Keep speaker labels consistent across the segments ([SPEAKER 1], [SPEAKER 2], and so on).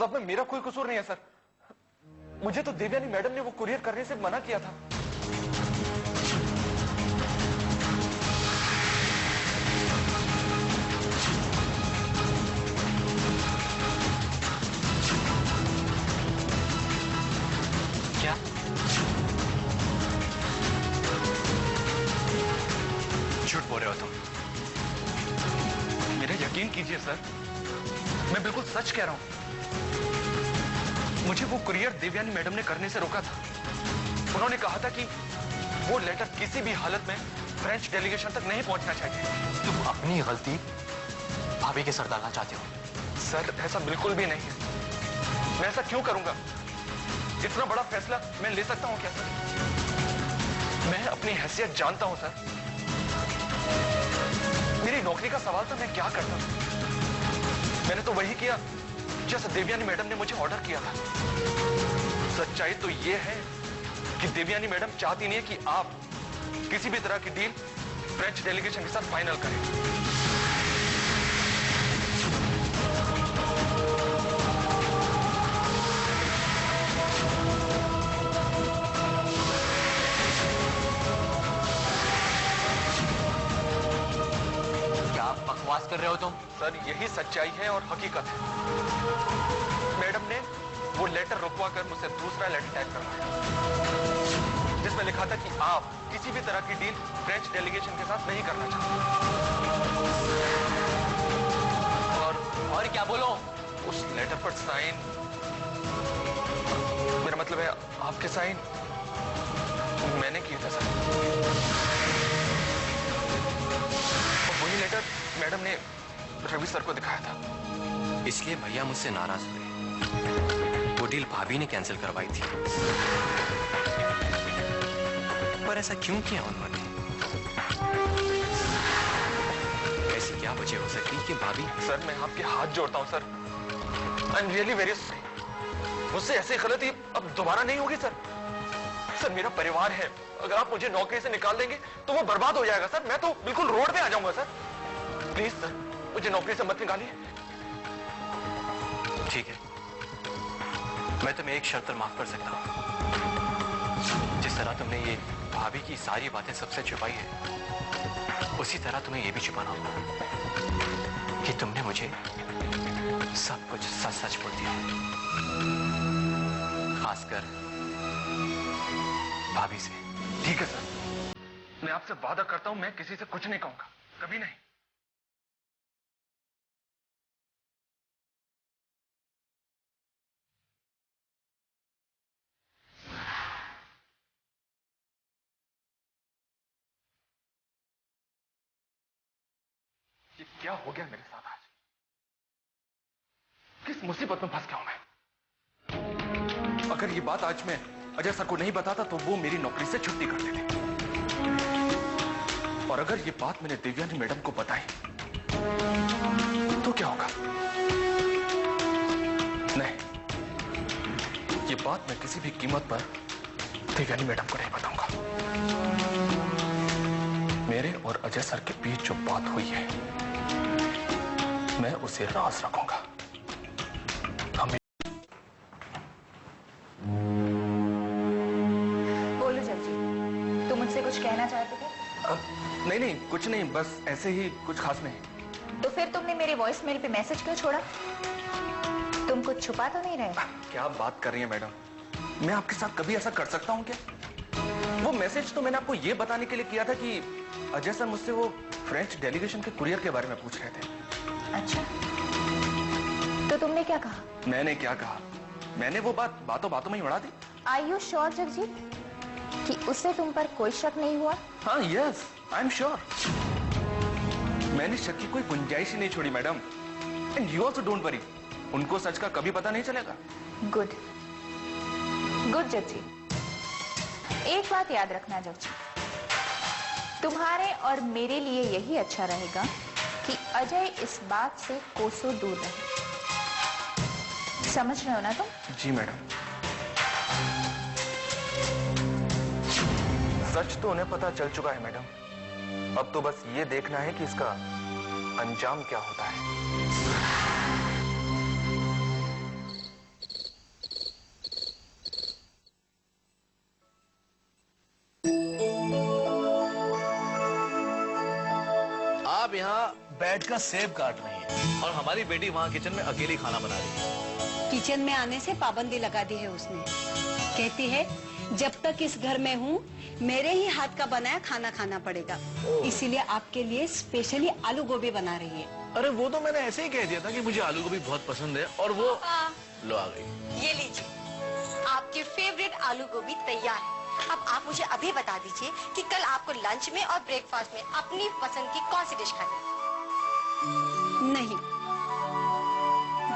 [SPEAKER 1] सब में मेरा कोई कसूर नहीं है सर। मुझे तो देवयानी मैडम ने वो कुरियर करने से मना किया था।
[SPEAKER 2] क्या? झूठ बोल रहे हो तुम?
[SPEAKER 1] मेरा यकीन कीजिए सर, मैं बिल्कुल सच कह रहा हूं। मुझे वो कुरियर देवयानी मैडम ने करने से रोका था। उन्होंने कहा था कि वो लेटर किसी भी हालत में फ्रेंच डेलीगेशन तक नहीं पहुंचना चाहिए।
[SPEAKER 2] तुम अपनी गलती भाभी के सर डालना चाहते हो?
[SPEAKER 1] सर ऐसा बिल्कुल भी नहीं है। मैं ऐसा क्यों करूंगा? इतना बड़ा फैसला मैं ले सकता हूं क्या सर? मैं अपनी हैसियत जानता हूं सर। मेरी नौकरी का सवाल था, मैं क्या करता। मैंने तो वही किया जैसा देवयानी मैडम ने मुझे ऑर्डर किया था। सच्चाई तो यह है कि देवयानी मैडम चाहती नहीं है कि आप किसी भी तरह की डील फ्रेंच डेलीगेशन के साथ फाइनल करें।
[SPEAKER 2] क्या आप बकवास कर रहे हो तुम?
[SPEAKER 1] सर यही सच्चाई है और हकीकत है। मैडम ने वो लेटर रुकवा कर मुझसे दूसरा लेटर टाइप करवाया जिसमें लिखा था कि आप किसी भी तरह की डील फ्रेंच डेलीगेशन के साथ नहीं करना चाहते।
[SPEAKER 2] और क्या बोलो?
[SPEAKER 1] उस लेटर पर साइन, मेरा मतलब है आपके साइन मैंने किए थे सर। और वही लेटर मैडम ने रवि सर को दिखाया था।
[SPEAKER 2] इसलिए भैया मुझसे नाराज हुए। वो डील भाभी ने कैंसिल करवाई थी। पर ऐसा क्यों किया उन्होंने? ऐसी क्या वजह हो सकती कि भाभी?
[SPEAKER 1] सर मैं आपके हाथ जोड़ता हूं sir. I am really very sorry. मुझसे ऐसी गलती अब दोबारा नहीं होगी सर। सर मेरा परिवार है, अगर आप मुझे नौकरी से निकाल देंगे तो वो बर्बाद हो जाएगा सर। मैं तो बिल्कुल रोड पे आ जाऊंगा सर। प्लीज सर मुझे नौकरी से मत निकालिए।
[SPEAKER 2] ठीक है, मैं तुम्हें एक शर्त पर माफ कर सकता हूं। जिस तरह तुमने ये भाभी की सारी बातें सबसे छुपाई है, उसी तरह तुम्हें ये भी छुपाना होगा कि तुमने मुझे सब कुछ सच सच बोल दिया, खासकर भाभी से।
[SPEAKER 1] ठीक है सर, मैं आपसे वादा करता हूं मैं किसी से कुछ नहीं कहूंगा, कभी नहीं। ये क्या हो गया मेरे साथ आज? किस मुसीबत में फंस गया हूं मैं? अगर ये बात आज मैं अजय सर को नहीं बताता तो वो मेरी नौकरी से छुट्टी कर देते। और अगर ये बात मैंने देवयानी मैडम को बताई तो क्या होगा? नहीं, ये बात मैं किसी भी कीमत पर देवयानी मैडम को नहीं बताऊंगा। मेरे और अजय सर के बीच जो बात हुई है मैं उसे राज रखूंगा।
[SPEAKER 3] बोलो जगजीत, तुम मुझसे कुछ कहना चाहते थे?
[SPEAKER 1] नहीं कुछ नहीं, बस ऐसे ही, कुछ खास नहीं।
[SPEAKER 3] तो फिर तुमने मेरे वॉइस मेल पे मैसेज क्यों छोड़ा? तुम कुछ छुपा तो नहीं रहे?
[SPEAKER 1] क्या बात कर रही हैं मैडम? मैं आपके साथ कभी ऐसा कर सकता हूं क्या? वो मैसेज तो मैंने आपको ये बताने के लिए किया था कि अजय सर मुझसे वो फ्रेंच डेलीगेशन के कुरियर के बारे में पूछ रहे थे।
[SPEAKER 3] अच्छा, तो तुमने क्या कहा?
[SPEAKER 1] मैंने क्या कहा? मैंने वो बात बातों बातों में ही उड़ा दी।
[SPEAKER 3] आर यू श्योर जगजीत कि उससे तुम पर कोई शक नहीं हुआ?
[SPEAKER 1] हाँ यस, आई एम श्योर। मैंने शक की कोई गुंजाइश ही नहीं छोड़ी madam. And you also don't worry, उनको सच का कभी पता नहीं चलेगा।
[SPEAKER 3] Good good Jagjit. एक बात याद रखना जगजीत, तुम्हारे और मेरे लिए यही अच्छा रहेगा कि अजय इस बात से कोसों दूर रहे। समझ रहे हो ना तुम?
[SPEAKER 1] जी मैडम। सच तो उन्हें पता चल चुका है मैडम, अब तो बस ये देखना है कि इसका अंजाम क्या होता है।
[SPEAKER 4] आप यहाँ बैठकर सेब काट रही हैं और हमारी बेटी वहाँ किचन में अकेली खाना बना रही है।
[SPEAKER 5] किचन में आने से पाबंदी लगा दी है उसने। कहती है जब तक इस घर में हूँ मेरे ही हाथ का बनाया खाना खाना पड़ेगा, इसीलिए आपके लिए स्पेशली आलू गोभी बना रही है।
[SPEAKER 4] अरे वो तो मैंने ऐसे ही कह दिया था कि मुझे आलू गोभी बहुत पसंद है और वो लो आ गई।
[SPEAKER 6] ये लीजिए, आपकी फेवरेट आलू गोभी तैयार है। अब आप मुझे अभी बता दीजिए कि कल आपको लंच में और ब्रेकफास्ट में अपनी पसंद की कौन सी डिश खानी है?
[SPEAKER 5] नहीं,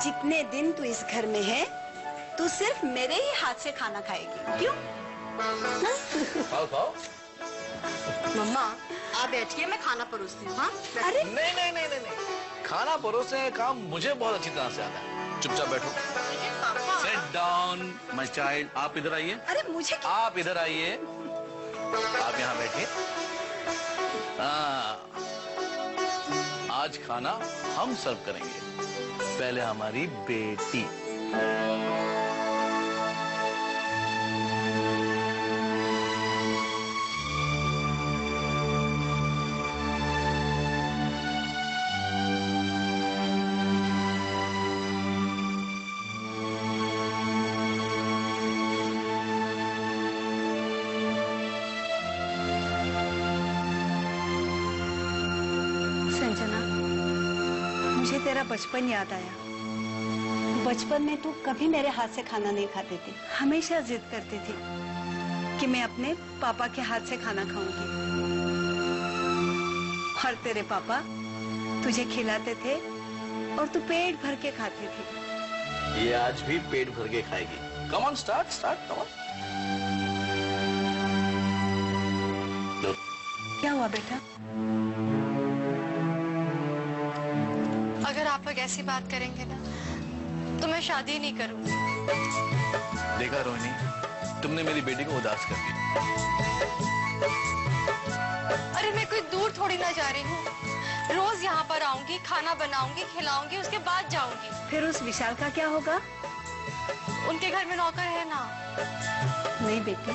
[SPEAKER 5] जितने दिन तू इस घर में है तू सिर्फ मेरे ही हाथ से खाना खाएगी। क्यों?
[SPEAKER 4] खाओ खाओ।
[SPEAKER 6] मम्मा आप बैठिए, मैं खाना परोसती हूँ। हाँ?
[SPEAKER 5] अरे
[SPEAKER 4] नहीं नहीं नहीं नहीं नहीं, खाना परोसने का काम मुझे बहुत अच्छी तरह से आता है। चुपचाप बैठो। Sit down my child. आप इधर आइए।
[SPEAKER 5] अरे मुझे क्या?
[SPEAKER 4] आप इधर आइए। आप यहाँ बैठिए। आज खाना हम सर्व करेंगे। पहले हमारी बेटी।
[SPEAKER 5] संजना, मुझे तेरा बचपन याद आया। बचपन में तू कभी मेरे हाथ से खाना नहीं खाती थी, हमेशा जिद करती थी कि मैं अपने पापा के हाथ से खाना खाऊंगी। और तेरे पापा तुझे खिलाते थे और तू पेट भर के खाती थी।
[SPEAKER 4] ये आज भी पेट भर के खाएगी। Come on, start start, come on.
[SPEAKER 5] क्या हुआ बेटा?
[SPEAKER 6] अगर आप लोग ऐसी बात करेंगे ना तो मैं शादी नहीं करूंगी।
[SPEAKER 4] देखा रोहिणी, तुमने मेरी बेटी को उदास कर दिया।
[SPEAKER 6] अरे मैं कोई दूर थोड़ी ना जा रही हूँ, रोज यहाँ पर आऊंगी, खाना बनाऊंगी, खिलाऊंगी, उसके बाद जाऊंगी।
[SPEAKER 5] फिर उस विशाल का क्या होगा?
[SPEAKER 6] उनके घर में नौकर है ना।
[SPEAKER 5] नहीं बेटी,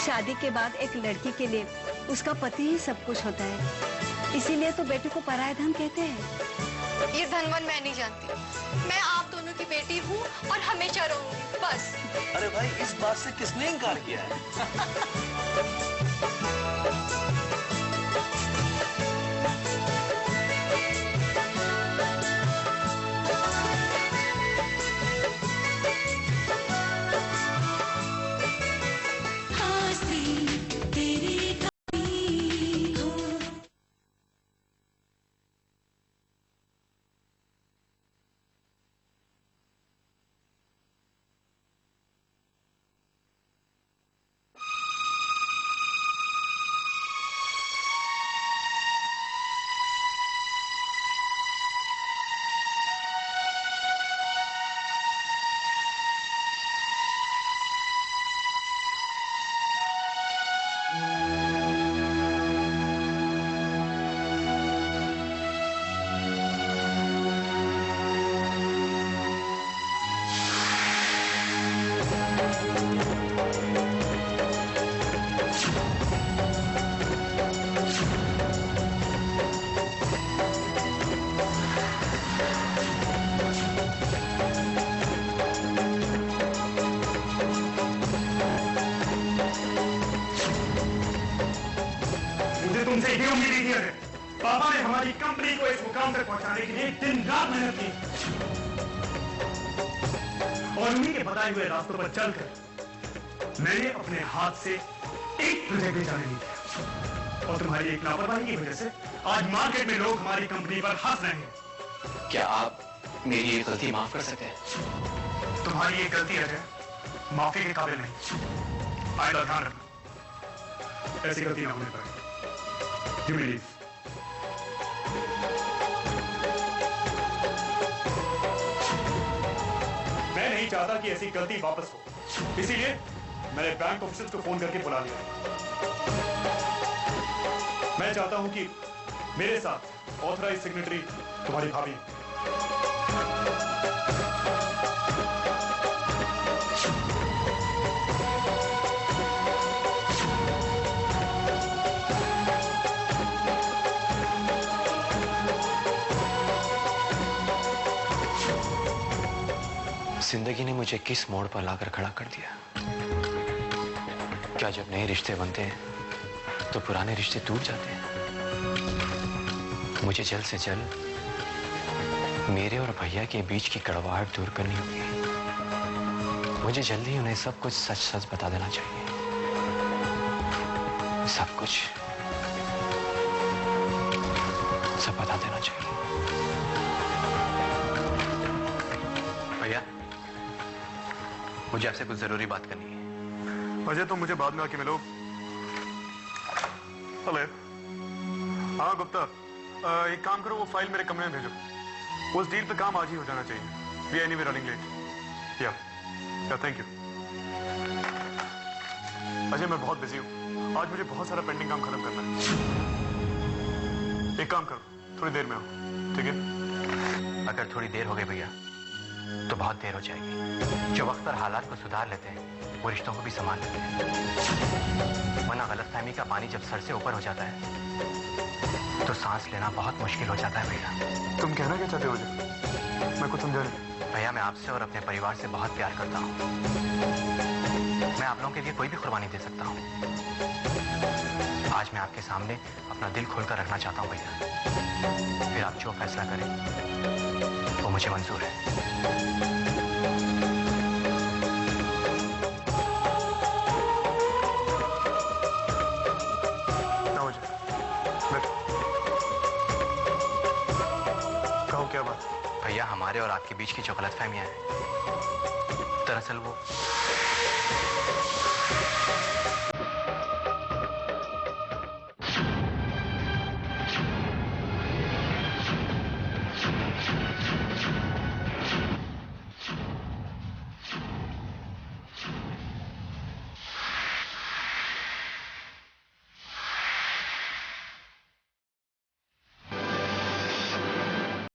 [SPEAKER 5] शादी के बाद एक लड़की के लिए उसका पति ही सब कुछ होता है, इसीलिए तो बेटी को पराया धन कहते हैं।
[SPEAKER 6] ये धनवन मैं नहीं जानती, मैं आप दोनों की बेटी हूँ और हमेशा रहूंगी, बस।
[SPEAKER 4] अरे भाई, इस बात से किसने इनकार किया है?
[SPEAKER 7] तुमसे ये उम्मीद ही है। पापा ने हमारी कंपनी को इस मुकाम तक पहुंचाने के लिए दिन रात मेहनत की और उन्हीं के बताए हुए रास्तों पर चलकर मैंने अपने हाथ से एक प्रोजेक्ट भी जाने नहीं दिया। और तुम्हारी एक लापरवाही की वजह से आज मार्केट में लोग हमारी कंपनी पर हंस रहे हैं।
[SPEAKER 2] क्या आप मेरी ये गलती माफ कर सकते हैं?
[SPEAKER 7] तुम्हारी ये गलती है माफी के काबिल नहीं। आइंदा ध्यान रखना ऐसी गलती ना होने पाए। You may leave. मैं नहीं चाहता कि ऐसी गलती वापस हो, इसीलिए मैंने बैंक ऑफिसर्स को फोन करके बुला लिया। मैं चाहता हूं कि मेरे साथ ऑथराइज सिग्नेटरी तुम्हारी भाभी।
[SPEAKER 2] जिंदगी ने मुझे किस मोड़ पर लाकर खड़ा कर दिया। क्या जब नए रिश्ते बनते हैं तो पुराने रिश्ते टूट जाते हैं? मुझे जल्द से जल्द मेरे और भैया के बीच की कड़वाहट दूर करनी होगी। मुझे जल्दी उन्हें सब कुछ सच सच बता देना चाहिए। सब कुछ सब बता देना चाहिए। भैया, मुझे आपसे कुछ जरूरी बात करनी है।
[SPEAKER 7] अजय, तुम मुझे बाद में आके मिलो। हेलो। हाँ गुप्ता, एक काम करो, वो फाइल मेरे कमरे में भेजो। उस डील पे काम आज ही हो जाना चाहिए। We are anyway running late. Yeah thank you. Ajay, मैं बहुत बिजी हूँ। आज मुझे बहुत सारा पेंडिंग काम खत्म करना है। एक काम करो, थोड़ी देर में आओ, ठीक है?
[SPEAKER 2] अगर थोड़ी देर हो गई भैया तो बहुत देर हो जाएगी। जो वक्त पर हालात को सुधार लेते हैं वो रिश्तों को भी संभाल लेते हैं। वरना गलतफहमी का पानी जब सर से ऊपर हो जाता है तो सांस लेना बहुत मुश्किल हो जाता है भैया।
[SPEAKER 7] तुम कहना क्या चाहते हो मुझे? मैं कुछ समझा नहीं।
[SPEAKER 2] भैया, मैं आपसे और अपने परिवार से बहुत प्यार करता हूँ। मैं आप लोगों के लिए कोई भी कुर्बानी दे सकता हूँ। आज मैं आपके सामने अपना दिल खोलकर रखना चाहता हूँ भैया। फिर आप जो फैसला करें वो मुझे मंजूर है।
[SPEAKER 7] कहो क्या बात?
[SPEAKER 2] भैया, हमारे और आपके बीच की जो गलतफहमियां हैं, दरअसल वो